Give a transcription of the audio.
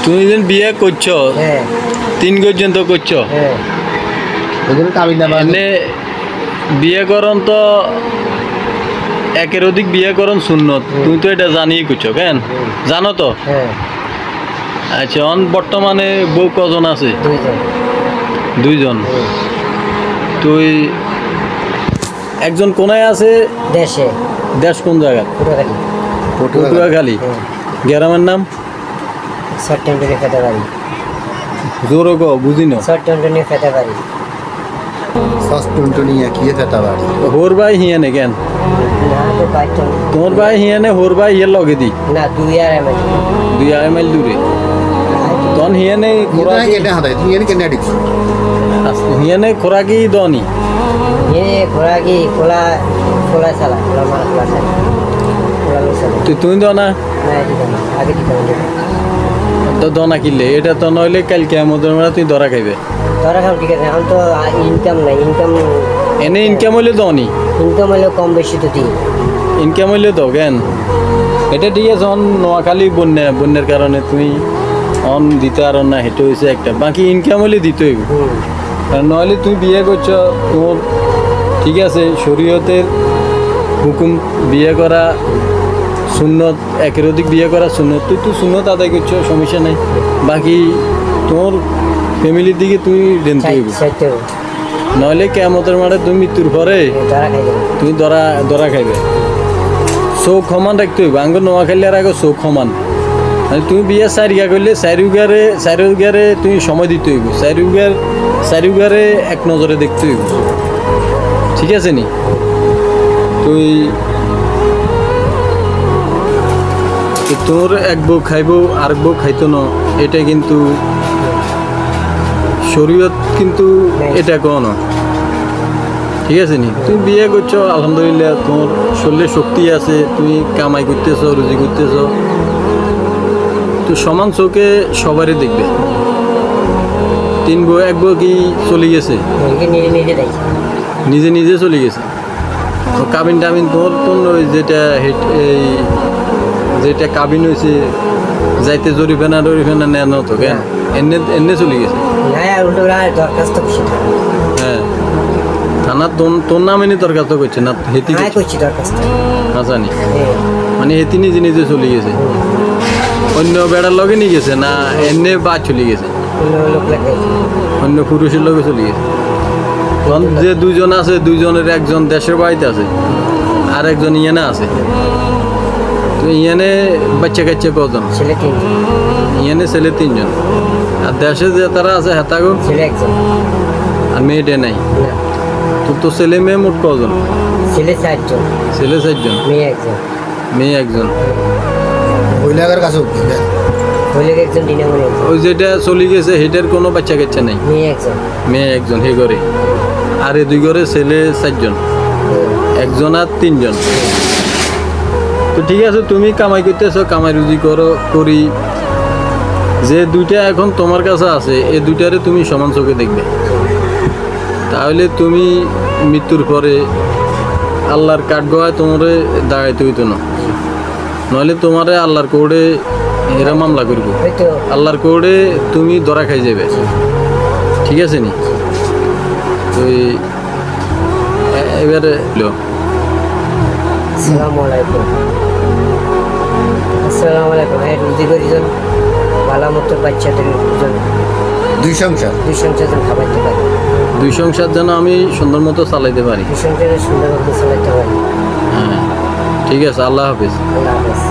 তুমি যেন বিয়ে করছো হ্যাঁ 3 পর্যন্ত করছো হ্যাঁ ওগুলো কাবিন নামা এনে বিয়ে করন তো একের অধিক বিয়ে করন সুন্নত তুমি তো এটা জানিয়ে করছো কেন জানো তো হ্যাঁ আচ্ছা বর্তমানে বউ কজন আছে 2 জন 2 জন তুই একজন কোনায় আছে দেশে দেশ কোন জায়গা পুরোখালি পটুয়াখালী গ্রামের নাম সট্টনটনি ফেতাবাড়ি জোরে গো বুঝি না সট্টনটনি ফেতাবাড়ি সস্টুনটুনিয়া কি ফেতা বাড়ি হোর ভাই হিয়ানে কেন না তো বাইতো তোমার ভাই হিয়ানে হোর ভাই হিয়ার লগে দি না 2 আর এমএল 2 মাইল দূরে তখন হিয়ানে কোরা খোরাকি কেটে হাতায় তুমি এনে কেন আডিছ হিয়ানে খোরাকি দনি ये घोड़ा की कोला कोला चला कोला मार कोला चला कोला लो चला তুই দনা मैं दिखा आगे दिखा তো দনা কিনলে এটা তো নইলে কালকে আমাদের মেলা তুই ধরা খাইবে तोरा काम ठीक है हम तो इनकम नहीं এনে ইনকাম হইলে দনি इनकम वाले कम बेशी तो थी ইনকাম হইলে তো কেন এটা ঠিক আছে নোয়াখালী বন্যার কারণে তুমি অন দিতে আর না হেঁটে হয়েছে একটা বাকি ইনকাম হইলে দিতে হইব আর নইলে তুই বিয়ে করছো তোর ঠিক আছে শরীয়তের হুকুম বিয়ে করা সুন্নত একের অধিক বিয়ে করা সুন্নত তুই সুন্নত আদায় করছো সমস্যা নাই বাকি তোর ফ্যামিলির দিকে তুই দেনতে হইব सत्य নইলে কেমতের মাঠে তুমি মৃত্যুর পরে तोरा खाई दे তুমি ধরা খাইবে চোখ সমান রাখতে হইব আঙ্গ নোয়াখালী আর আগে চোখ সমান মানে তুমি বিয়ে চারিগা করলে চারিউগারে তুমি সময় দিতে হইব চারিউগারে এক নজরে দেখতে হইব ঠিক আছে নি তুই তোর এক বউ খাইব আর বউ খাইতো না এটা কিন্তু শরীয়ত কিন্তু এটা কোন ঠিক আছে নি তুমি বিয়ে করছো আলহামদুলিল্লাহ তোমার শরীরে শক্তি আছে তুমি কামাই করতেছো রুজি করতেছো তো সমান চোখে সবারই দেখবে 3 বউ 1 বউ কি চলে গেছে ये नीचे दे নিজে চলে গেছে তো কাবিন টাবিন তোর ওই যেটা কাবিন হয়েছে যাইতে জরিফানা নেন তো কেন এনে চলে গেছে ना यार उल्टो रहा है दरखास्त तो कुछ হ্যাঁ থানা তোর নামে নি দরখাস্ত করছে না হেতি हाँ कुछ दरखास्त আসানি ए মানে হেতি নিজে চলে গেছে অন্য বেড়ার লগে নিয়ে গেছে না এনে বা চলে গেছে लोग लगे অন্য পুরুষের লগে চলে গেছে তখন যে 2 জন আছে 2 জনের একজন দেশের বাড়িতে আছে আর একজন ইয়ানে আছে তো ইয়ানে বাচ্চা কাচ্চা কজন ছেলে 3 ইয়ানে ছেলে 3 জন আর দেশে যে তারা আছে হেতাগো ছেলে 1 জন আর মেয়েটা নাই না তো ছেলে মেয়ে মোট কজন ছেলে 4 জন ছেলে 4 জন মেয়ে 1 জন মেয়ে 1 জন মহিলাদের কাছে উঠবে বলে 1 জন দিনে মনে ওই যেটা চলে গেছে হেটার কোনো বাচ্চা কাচ্চা নাই মেয়ে 1 জন মেয়ে 1 জন হে ঘরে আর এ 2 ঘরে ছেলে 4 জন 1 জন আর 3 জন তো ঠিক আছে তুমি কামাই করতেছো কামাই রুজি করি যে 2টা এখন তোমার কাছে আছে এই 2টারে তুমি সমান চোখে দেখবে তাহলে তুমি মৃত্যুর পরে আল্লাহর কাঠগড়ায় তোমারে দাঁড়াইতে হইতো না নইলে তোমারে আল্লাহর কোর্টে এরা মামলা করব হয়তো আল্লাহর কোর্টে তুমি ধরা খাই যাবে ঠিক আছে নি তো এবারে আসসালামু আলাইকুম আসসালামু আলাইকুম এই রুজি করিজন ভালো মতো বাচ্চাদের জন 2 সংসার 2 সংসার খাবাইতে পারে 2 সংসার যেন আমি সুন্দর মতো চালাইতে পারি 2 সংসারে সুন্দর মতো চালাইতে পারে হ্যাঁ ঠিক আছে আল্লাহ হাফেজ আল্লাহ হাফেজ